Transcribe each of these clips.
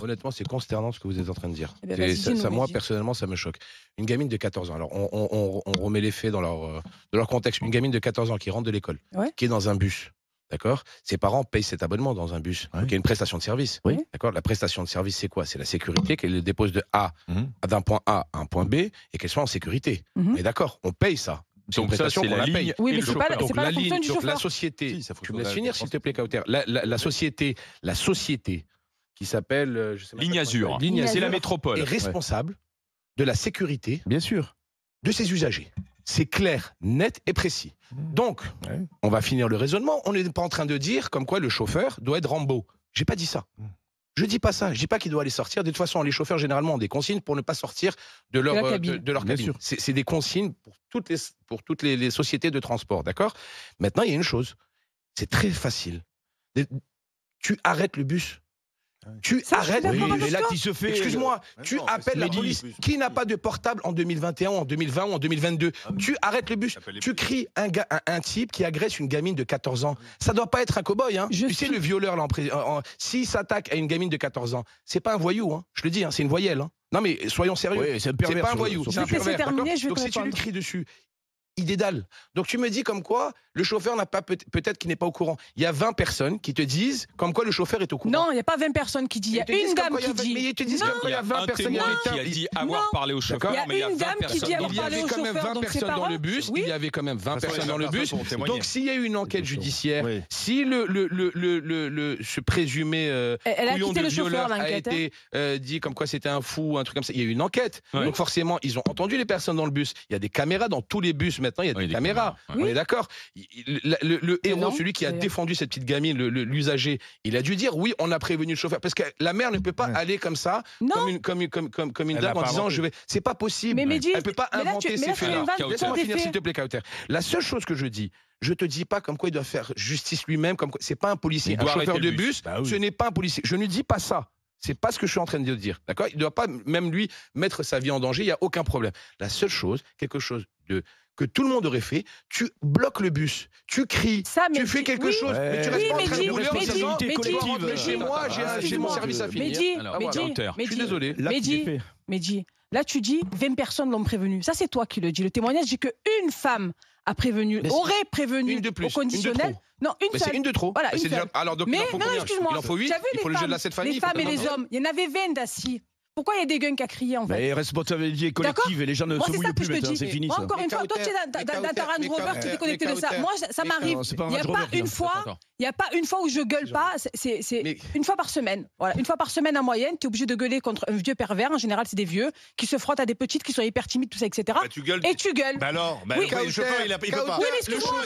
Honnêtement, c'est consternant ce que vous êtes en train de dire. Eh ben, Moi, personnellement, ça me choque. Une gamine de 14 ans, alors on remet les faits dans leur contexte. Une gamine de 14 ans qui rentre de l'école, qui est dans un bus, d'accord ? Ses parents payent cet abonnement dans un bus, donc il y a une prestation de service. D'accord ? La prestation de service, c'est quoi ? C'est la sécurité, qu'elle le dépose d'un point A à un point B et qu'elle soit en sécurité. Mais d'accord, on paye ça. Donc ça, c'est la ligne. Oui, mais c'est pas la fonction du donc la chauffeur. société, tu me laisses finir s'il te plaît, Kauter. La société qui s'appelle Ligne Azur. C'est la métropole. Est responsable de la sécurité, bien sûr, de ses usagers. C'est clair, net et précis. Donc, on va finir le raisonnement. On n'est pas en train de dire comme quoi le chauffeur doit être Rambo. J'ai pas dit ça. Je dis pas ça. Je dis pas qu'il doit aller sortir. De toute façon, les chauffeurs généralement ont des consignes pour ne pas sortir de leur cabine. C'est des consignes pour toutes les sociétés de transport, d'accord ? Maintenant, il y a une chose. C'est très facile. Tu arrêtes le bus. Tu arrêtes. Mais là, qui se fait. Excuse-moi, tu appelles la police. Qui n'a pas de portable en 2021, en 2020 ou en 2022 ? Tu arrêtes le bus. Tu cries un type qui agresse une gamine de 14 ans. Ça doit pas être un cow-boy. Hein. Tu sais, le violeur, s'il s'attaque à une gamine de 14 ans, c'est pas un voyou. Hein. Je le dis, hein, c'est une voyelle. Hein. Non, mais soyons sérieux. Oui, c'est pas un voyou. C'est un pervers. Donc, si tu lui répondre. cries dessus, il dédale. Donc tu me dis comme quoi le chauffeur n'a pas peut-être qu'il n'est pas au courant. Il y a 20 personnes qui te disent comme quoi le chauffeur est au courant. Non, il n'y a pas 20 personnes qui disent. Il y a une dame qui dit. Mais ils te disent comme quoi il y a 20 personnes qui a dit avoir parlé au chauffeur. Il y a une dame qui dit avoir Il y parlé avait au quand même chauffeur. 20 Donc c'est personnes pas dans le vrai. bus. Il y avait quand même 20 personnes dans le bus. Donc s'il y a eu une enquête judiciaire, si ce présumé couillon de violeur a été dit comme quoi c'était un fou, un truc comme ça, il y a eu une enquête. Donc forcément, ils ont entendu les personnes dans le bus. Il y a des caméras dans tous les bus maintenant. Il y a des caméras. On est d'accord. Le héros, celui qui a défendu cette petite gamine, l'usager, il a dû dire oui, on a prévenu le chauffeur. Parce que la mère ne peut pas aller comme ça, comme une dame en disant je vais. C'est pas possible. Elle ne peut pas inventer ces faits-là. Laisse-moi finir, s'il te plaît, Kauter. La seule chose que je dis, je te dis pas comme quoi il doit faire justice lui-même, comme quoi c'est pas un policier, un chauffeur de bus, ce n'est pas un policier. Je ne dis pas ça. C'est pas ce que je suis en train de dire, d'accord ? Il ne doit pas, même lui, mettre sa vie en danger, il n'y a aucun problème. La seule chose, quelque chose que tout le monde aurait fait, tu bloques le bus, tu cries, tu fais quelque chose, mais tu restes pas en train de rouler en disant chez moi, j'ai mon service à finir. Je suis désolé. Mehdi, là tu dis 20 personnes l'ont prévenu. Ça c'est toi qui le dis. Le témoignage dit qu'une femme a prévenu, aurait prévenu au conditionnel. Non, une seule. C'est une de trop. Voilà, une seule. Alors donc il en faut combien ? Il en faut 8, il faut le jeu de la 7 familles. Les femmes et les hommes, il y en avait 20 d'assis. Pourquoi il y a des guns qui a crié en fait ? Mais responsabilité collective et les gens ne se mouillent plus maintenant, c'est fini. Moi, encore une fois, toi tu es dans ta Range Rover, tu t'es connecté de ça. Moi, ça m'arrive. Il n'y a pas une fois où je gueule pas. C'est une fois par semaine. Voilà, une fois par semaine en moyenne, tu es obligé de gueuler contre un vieux pervers. En général, c'est des vieux qui se frottent à des petites qui sont hyper timides, tout ça, etc. Et tu gueules. Bah alors, le chauffeur, il peut pas. Oui, mais excuse-moi.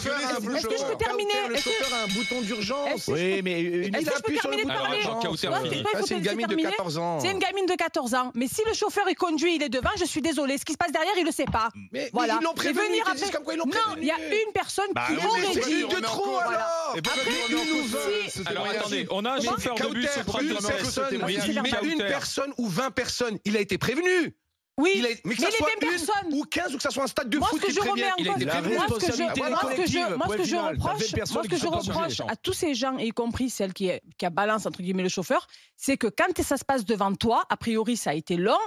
Est-ce que je peux terminer ? Le chauffeur a un bouton d'urgence. Oui, mais est-ce que je peux terminer de parler ? C'est une gamine de 14 ans. C'est une gamine de 14 ans. Mais si le chauffeur est conduit, il est devant, je suis désolée. Ce qui se passe derrière, il le sait pas. Mais ils l'ont prévenu. Non, il y a une personne qui aurait dit. Une de trop alors. Alors attendez, on a un chauffeur de bus au mais une personne ou 20 personnes, il a été prévenu. Oui, mais que ça soit une ou 15 ou que ça soit un stade de foot qui prévient, il a été prévenu. Moi, ce que je reproche à tous ces gens, y compris celle qui a balance entre guillemets le chauffeur, c'est que quand ça se passe devant toi, a priori ça a été long.